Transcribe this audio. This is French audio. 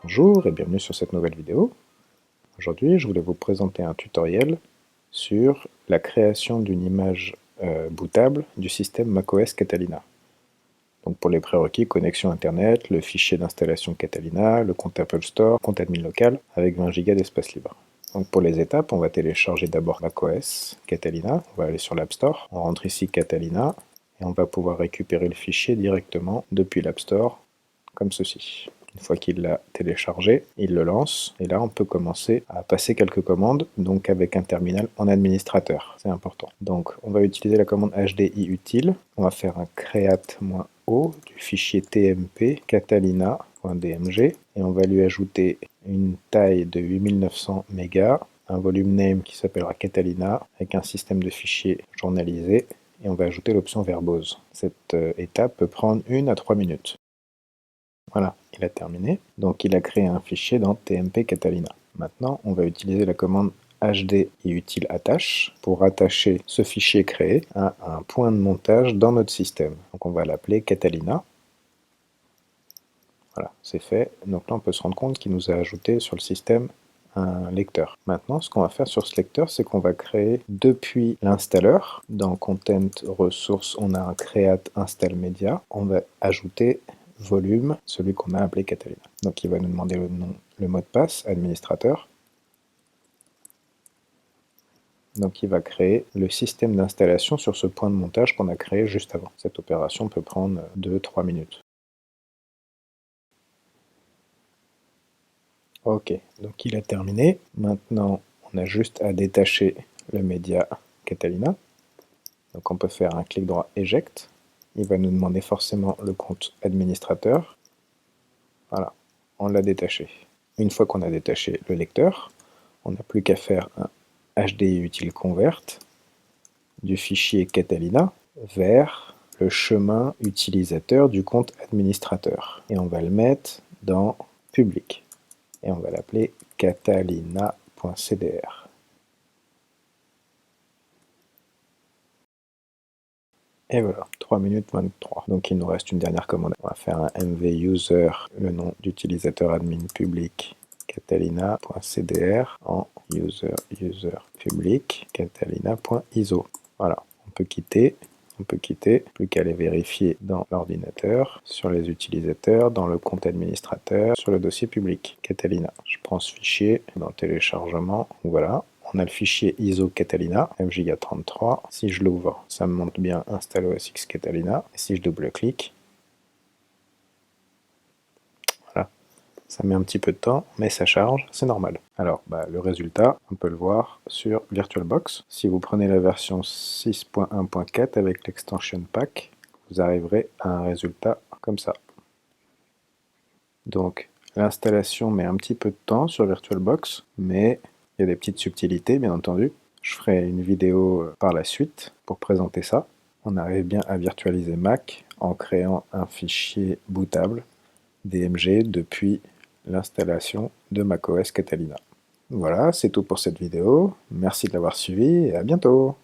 Bonjour et bienvenue sur cette nouvelle vidéo. Aujourd'hui, je voulais vous présenter un tutoriel sur la création d'une image bootable du système macOS Catalina. Donc pour les prérequis, connexion Internet, le fichier d'installation Catalina, le compte Apple Store, compte admin local avec 20 Go d'espace libre. Donc pour les étapes, on va télécharger d'abord macOS Catalina, on va aller sur l'App Store, on rentre ici Catalina et on va pouvoir récupérer le fichier directement depuis l'App Store, comme ceci. Une fois qu'il l'a téléchargé, il le lance, et là on peut commencer à passer quelques commandes, donc avec un terminal en administrateur, c'est important. Donc on va utiliser la commande HDI utile, on va faire un create-o du fichier tmp catalina.dmg, et on va lui ajouter une taille de 8900 MB, un volume name qui s'appellera Catalina, avec un système de fichiers journalisé, et on va ajouter l'option verbose. Cette étape peut prendre 1 à 3 minutes. Voilà, il a terminé. Donc il a créé un fichier dans tmp catalina. Maintenant, on va utiliser la commande hd utile attache pour attacher ce fichier créé à un point de montage dans notre système. Donc on va l'appeler Catalina. Voilà, c'est fait. Donc là, on peut se rendre compte qu'il nous a ajouté sur le système un lecteur. Maintenant, ce qu'on va faire sur ce lecteur, c'est qu'on va créer depuis l'installeur. Dans Content Ressources, on a un Create Install Media. On va ajouter volume, celui qu'on a appelé Catalina. Donc il va nous demander le nom, le mot de passe, administrateur. Donc il va créer le système d'installation sur ce point de montage qu'on a créé juste avant. Cette opération peut prendre 2-3 minutes. Ok, donc il a terminé. Maintenant, on a juste à détacher le média Catalina. Donc on peut faire un clic droit Eject. Il va nous demander forcément le compte administrateur. Voilà, on l'a détaché. Une fois qu'on a détaché le lecteur, on n'a plus qu'à faire un HDI utile convert du fichier Catalina vers le chemin utilisateur du compte administrateur. Et on va le mettre dans public. Et on va l'appeler catalina.cdr. Et voilà, 3 minutes 23. Donc il nous reste une dernière commande. On va faire un mv-user, le nom d'utilisateur admin public, catalina.cdr en user public, catalina.iso. Voilà, on peut quitter. Plus qu'à les vérifier dans l'ordinateur, sur les utilisateurs, dans le compte administrateur, sur le dossier public, Catalina. Je prends ce fichier dans téléchargement, voilà. On a le fichier ISO Catalina, FJGA33. Si je l'ouvre, ça me montre bien Install OS X Catalina. Et si je double-clique, voilà, ça met un petit peu de temps, mais ça charge, c'est normal. Alors, le résultat, on peut le voir sur VirtualBox. Si vous prenez la version 6.1.4 avec l'extension pack, vous arriverez à un résultat comme ça. Donc, l'installation met un petit peu de temps sur VirtualBox, mais il y a des petites subtilités, bien entendu. Je ferai une vidéo par la suite pour présenter ça. On arrive bien à virtualiser Mac en créant un fichier bootable DMG depuis l'installation de macOS Catalina. Voilà, c'est tout pour cette vidéo. Merci de l'avoir suivi et à bientôt.